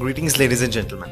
Greetings ladies and gentlemen.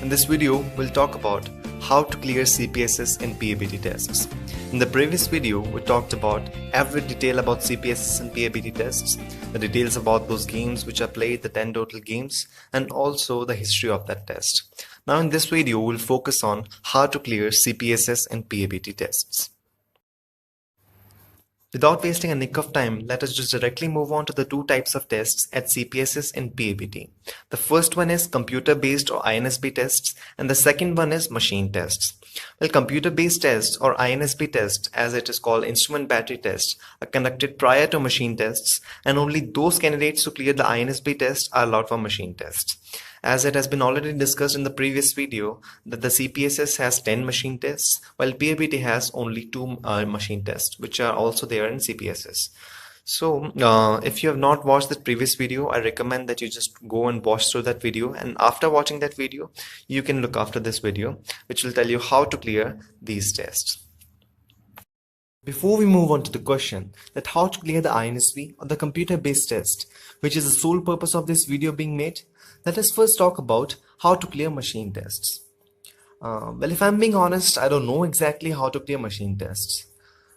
In this video, we'll talk about how to clear CPSS and PABT tests. In the previous video, we talked about every detail about CPSS and PABT tests, the details about those games which are played, the 10 total games, and also the history of that test. Now in this video, we'll focus on how to clear CPSS and PABT tests. Without wasting a nick of time, let us just directly move on to the two types of tests at CPSS and PABT. The first one is computer-based or INSB tests, and the second one is machine tests. Well, computer-based tests or INSB tests, as it is called instrument battery tests, are conducted prior to machine tests, and only those candidates who clear the INSB test are allowed for machine tests. As it has been already discussed in the previous video that the CPSS has 10 machine tests while PABT has only 2 machine tests which are also there in CPSS. So if you have not watched the previous video, I recommend that you just go and watch through that video, and after watching that video you can look after this video which will tell you how to clear these tests. Before we move on to the question that how to clear the INSB or the computer-based test, which is the sole purpose of this video being made, let us first talk about how to clear machine tests. Well, if I'm being honest, I don't know exactly how to clear machine tests.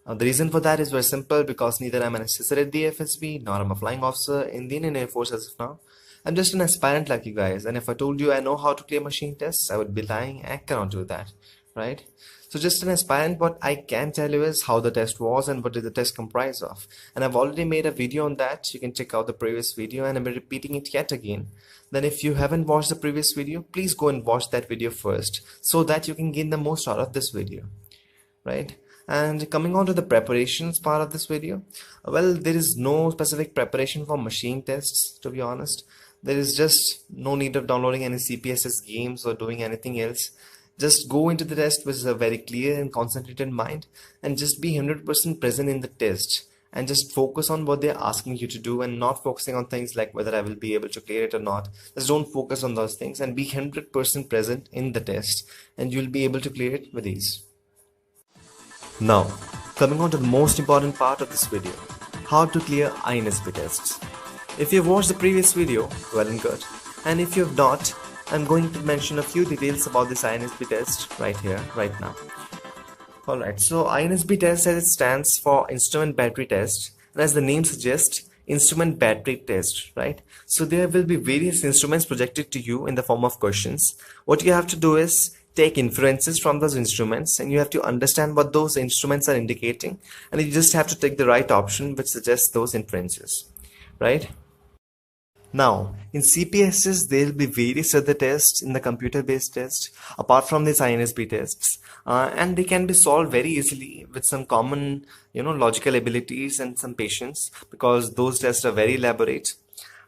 The reason for that is very simple, because neither I'm an assessor at the FSB nor I'm a flying officer in the Indian Air Force as of now. I'm just an aspirant like you guys, and if I told you I know how to clear machine tests, I would be lying. I cannot do that, right? So just an aspirant, what I can tell you is how the test was and what did the test comprise of. And I've already made a video on that. You can check out the previous video, and I'm repeating it yet again. Then if you haven't watched the previous video, please go and watch that video first so that you can gain the most out of this video, right? And coming on to the preparations part of this video, well, there is no specific preparation for machine tests, to be honest. There is just no need of downloading any CPSS games or doing anything else. Just go into the test with a very clear and concentrated mind and just be 100% present in the test and just focus on what they're asking you to do and not focusing on things like whether I will be able to clear it or not. Just don't focus on those things and be 100% present in the test, and you'll be able to clear it with ease. Now, coming on to the most important part of this video, how to clear INSB tests. If you've watched the previous video, well and good. And if you've not, I'm going to mention a few details about this INSB test right here, right now. Alright, so INSB test, as it stands for Instrument Battery Test, and as the name suggests, Instrument Battery Test, right? So there will be various instruments projected to you in the form of questions. What you have to do is take inferences from those instruments, and you have to understand what those instruments are indicating, and you just have to take the right option which suggests those inferences, right? Now, in CPSS, there will be various other tests in the computer-based test apart from these INSB tests, and they can be solved very easily with some common, logical abilities and some patience, because those tests are very elaborate.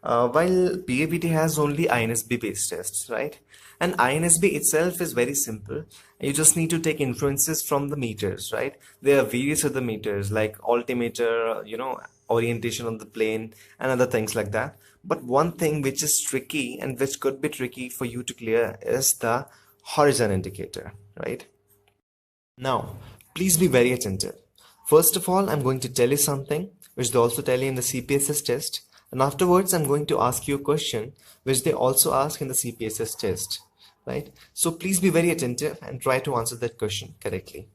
While PABT has only INSB-based tests, right? And INSB itself is very simple. You just need to take inferences from the meters, right? There are various other meters like altimeter, orientation on the plane and other things like that. But one thing which is tricky and which could be tricky for you to clear is the horizon indicator, right? Now, please be very attentive. First of all, I'm going to tell you something which they also tell you in the CPSS test, and afterwards I'm going to ask you a question which they also ask in the CPSS test, right? So please be very attentive and try to answer that question correctly.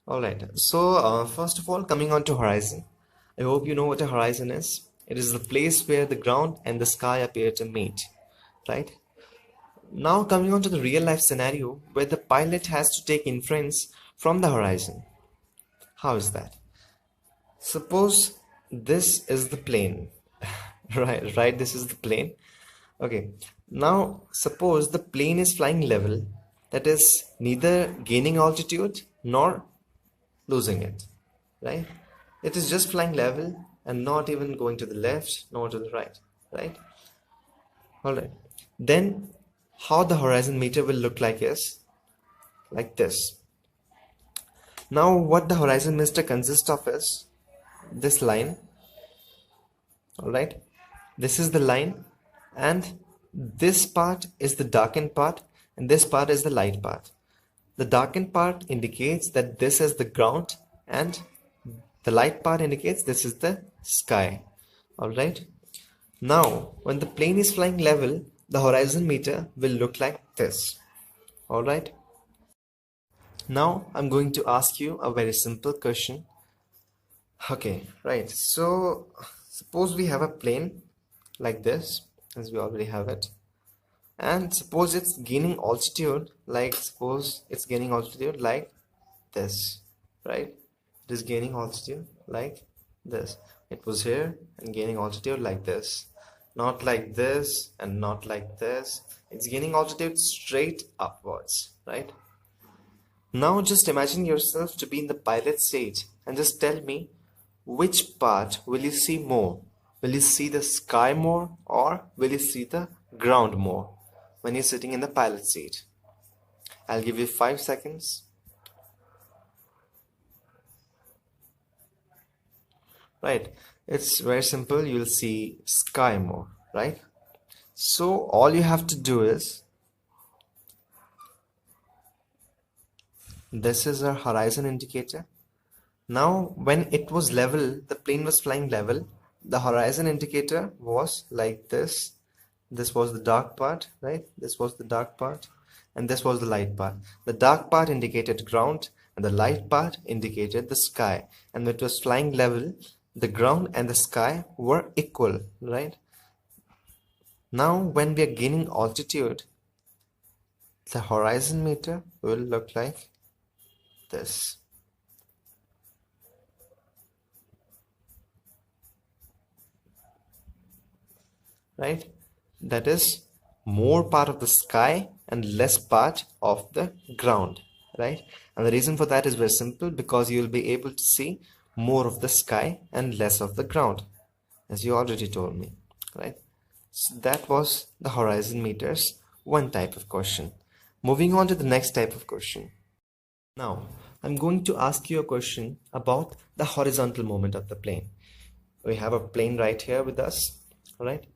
Alright, so first of all, coming on to horizon. I hope you know what a horizon is. It is the place where the ground and the sky appear to meet, right? Now coming on to the real life scenario where the pilot has to take inference from the horizon. How is that? Suppose this is the plane, right? This is the plane. Okay. Now suppose the plane is flying level, that is neither gaining altitude nor losing it, right? It is just flying level and not even going to the left nor to the right, right? Alright, then how the horizon meter will look like is like this. Now what the horizon meter consists of is this line. Alright, this is the line, and this part is the darkened part and this part is the light part. The darkened part indicates that this is the ground, and the light part indicates this is the sky. Alright, Now, when the plane is flying level, the horizon meter will look like this. Alright. Now I'm going to ask you a very simple question. Okay, right. So suppose we have a plane like this, as we already have it. And suppose it's gaining altitude, suppose it's gaining altitude like this, right? It is gaining altitude like this. It was here and gaining altitude like this. Not like this and not like this. It's gaining altitude straight upwards, right? Now just imagine yourself to be in the pilot stage and just tell me which part will you see more? Will you see the sky more or will you see the ground more when you're sitting in the pilot seat? I'll give you 5 seconds. Right, it's very simple. You'll see sky more, right? So all you have to do is, this is our horizon indicator. Now when it was level, the plane was flying level, the horizon indicator was like this. This was the dark part, right? This was the dark part and this was the light part. The dark part indicated ground and the light part indicated the sky. And when it was flying level, the ground and the sky were equal, right? Now when we are gaining altitude, the horizon meter will look like this. Right? That is more part of the sky and less part of the ground, right? And the reason for that is very simple, because you will be able to see more of the sky and less of the ground, as you already told me, right? So that was the horizon meters, one type of question. Moving on to the next type of question. Now I'm going to ask you a question about the horizontal movement of the plane. We have a plane right here with us, all right?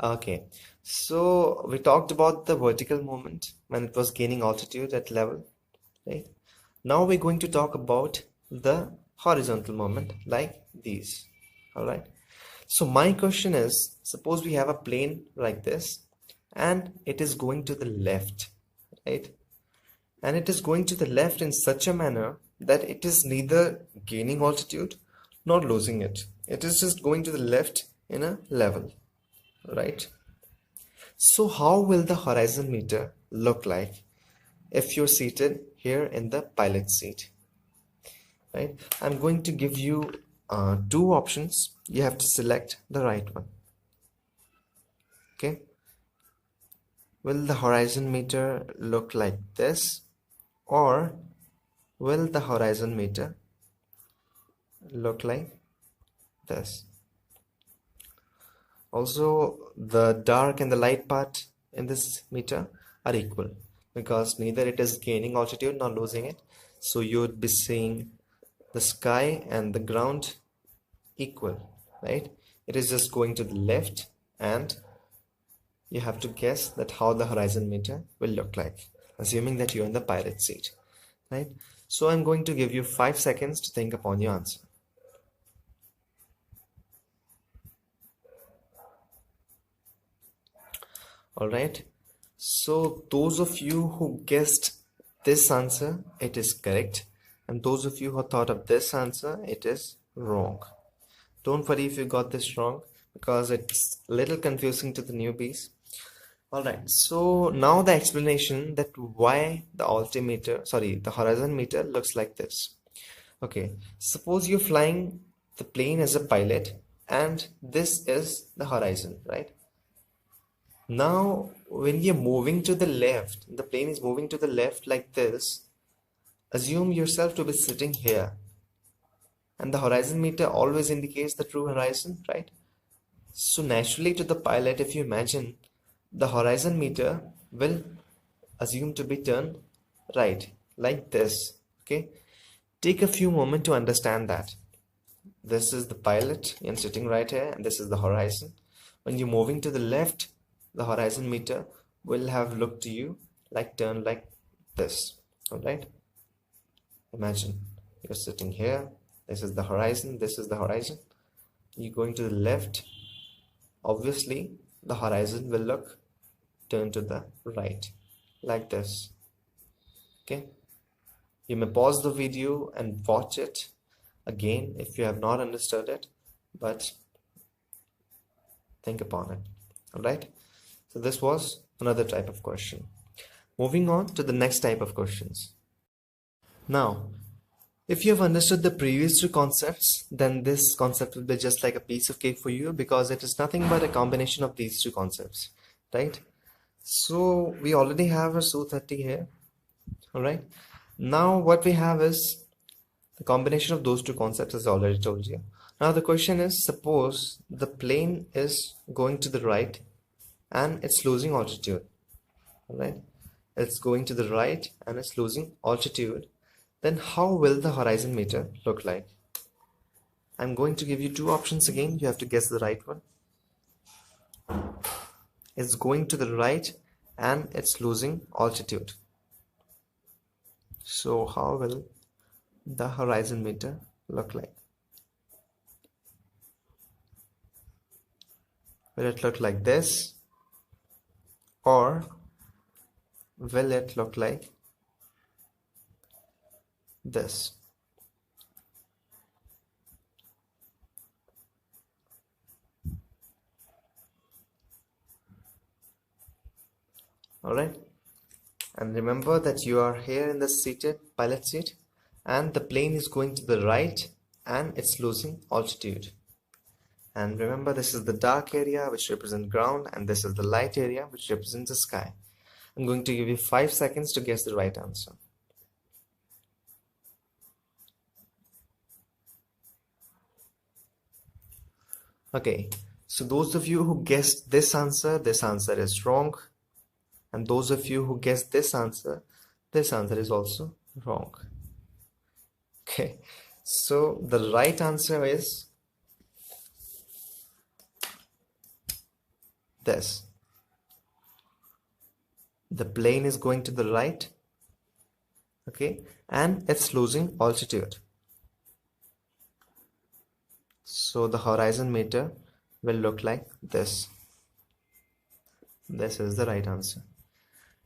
Okay, so we talked about the vertical movement when it was gaining altitude at level, right? Now we're going to talk about the horizontal movement like these, all right? So my question is, suppose we have a plane like this and it is going to the left, right? And it is going to the left in such a manner that it is neither gaining altitude nor losing it. It is just going to the left in a level. Right? So how will the horizon meter look like if you're seated here in the pilot seat? Right? I'm going to give you 2 options. You have to select the right one. Okay? Will the horizon meter look like this, or will the horizon meter look like this? Also, the dark and the light part in this meter are equal, because neither it is gaining altitude nor losing it. So you would be seeing the sky and the ground equal, right? It is just going to the left, and you have to guess that how the horizon meter will look like, assuming that you're in the pilot seat, right? So I'm going to give you 5 seconds to think upon your answer. All right, so those of you who guessed this answer, it is correct, and those of you who thought of this answer, it is wrong. Don't worry if you got this wrong, because it's a little confusing to the newbies. All right, so now the explanation that why the horizon meter looks like this. Okay, suppose you're flying the plane as a pilot and this is the horizon, right? Now, when you're moving to the left, the plane is moving to the left like this. Assume yourself to be sitting here. And the horizon meter always indicates the true horizon, right? So naturally to the pilot, if you imagine, the horizon meter will assume to be turned right, like this, okay? Take a few moments to understand that. This is the pilot and sitting right here, and this is the horizon. When you're moving to the left, the horizon meter will have looked to you like turned like this. All right, imagine you're sitting here, this is the horizon, this is the horizon. You're going to the left, obviously the horizon will look turn to the right, like this. Okay, you may pause the video and watch it again if you have not understood it, but think upon it. All right, so this was another type of question. Moving on to the next type of questions. Now, if you have understood the previous two concepts, then this concept will be just like a piece of cake for you, because it is nothing but a combination of these two concepts, right? So we already have a SU30 here. All right, now what we have is the combination of those two concepts, as I already told you. Now the question is, suppose the plane is going to the right and it's losing altitude. All right, it's going to the right and it's losing altitude. Then how will the horizon meter look like? I'm going to give you two options again. You have to guess the right one. It's going to the right and it's losing altitude. So how will the horizon meter look like? Will it look like this, or will it look like this? All right, and remember that you are here in the seated pilot seat and the plane is going to the right and it's losing altitude. And remember, this is the dark area which represents ground, and this is the light area which represents the sky. I'm going to give you 5 seconds to guess the right answer. Okay, so those of you who guessed this answer is wrong. And those of you who guessed this answer is also wrong. Okay, so the right answer is this. The plane is going to the right, okay, and it's losing altitude. So the horizon meter will look like this. This is the right answer.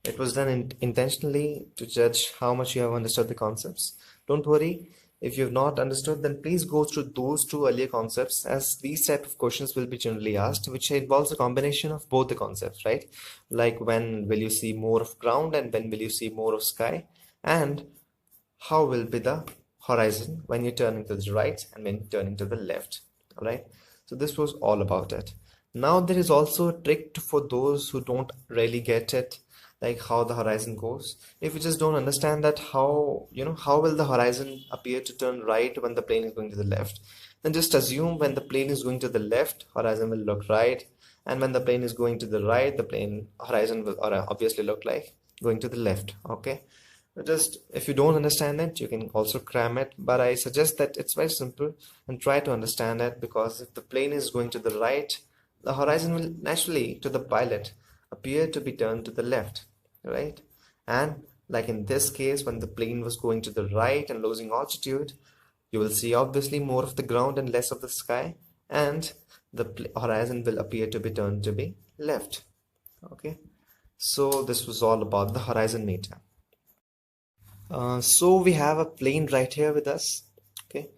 It was done intentionally to judge how much you have understood the concepts. Don't worry, if you have not understood, then please go through those two earlier concepts, as these type of questions will be generally asked, which involves a combination of both the concepts, right? Like, when will you see more of ground and when will you see more of sky, and how will be the horizon when you're turning to the right and when you're turning to the left. All right, so this was all about it. Now there is also a trick for those who don't really get it, like how the horizon goes. If you just don't understand that, how will the horizon appear to turn right when the plane is going to the left, then just assume when the plane is going to the left, horizon will look right, and when the plane is going to the right, the horizon will obviously look like going to the left. Okay, just if you don't understand it, you can also cram it, but I suggest that it's very simple and try to understand it, because if the plane is going to the right, the horizon will naturally, to the pilot, appear to be turned to the left, right? And like in this case, when the plane was going to the right and losing altitude, you will see obviously more of the ground and less of the sky, and the horizon will appear to be turned to be left. Okay, so this was all about the horizon meter. So we have a plane right here with us. Okay,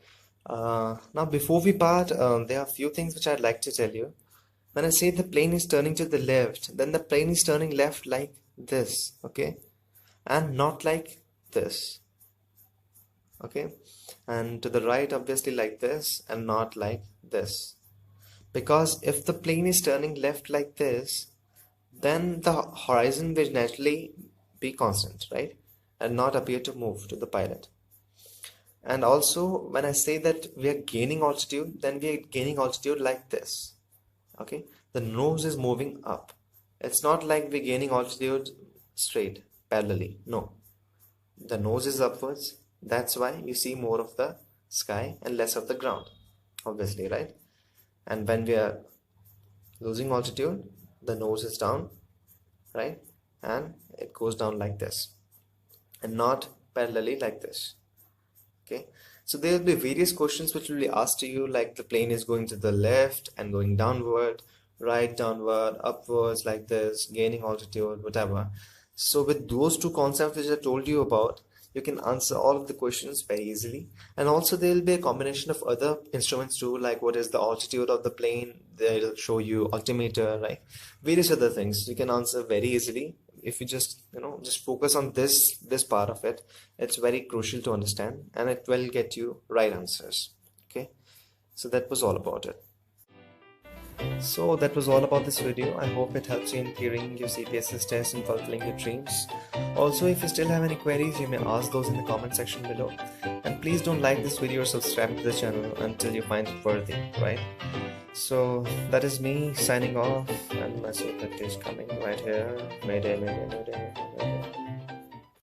now before we part, there are a few things which I'd like to tell you. When I say the plane is turning to the left, then the plane is turning left like this, okay, and not like this, okay, and to the right obviously like this and not like this, because if the plane is turning left like this, then the horizon will naturally be constant, right, and not appear to move to the pilot. And also, when I say that we are gaining altitude, then we are gaining altitude like this. Okay, the nose is moving up. It's not like we're gaining altitude straight, parallelly. No, the nose is upwards. That's why you see more of the sky and less of the ground, obviously, right? And when we are losing altitude, the nose is down, right? And it goes down like this and not parallelly like this. Okay, so there will be various questions which will be asked to you, like the plane is going to the left and going downward, right, downward, upwards, like this, gaining altitude, whatever. So with those two concepts which I told you about, you can answer all of the questions very easily. And also there will be a combination of other instruments too, like what is the altitude of the plane, they'll show you altimeter, right? Various other things you can answer very easily if you just just focus on this part of it. It's very crucial to understand, and it will get you right answers. Okay, so that was all about it. So that was all about this video. I hope it helps you in clearing your CPSS test and fulfilling your dreams. Also, if you still have any queries, you may ask those in the comment section below. And please don't like this video or subscribe to the channel until you find it worthy, right? So that is me signing off, and my super is coming right here. Mayday, mayday, mayday, mayday.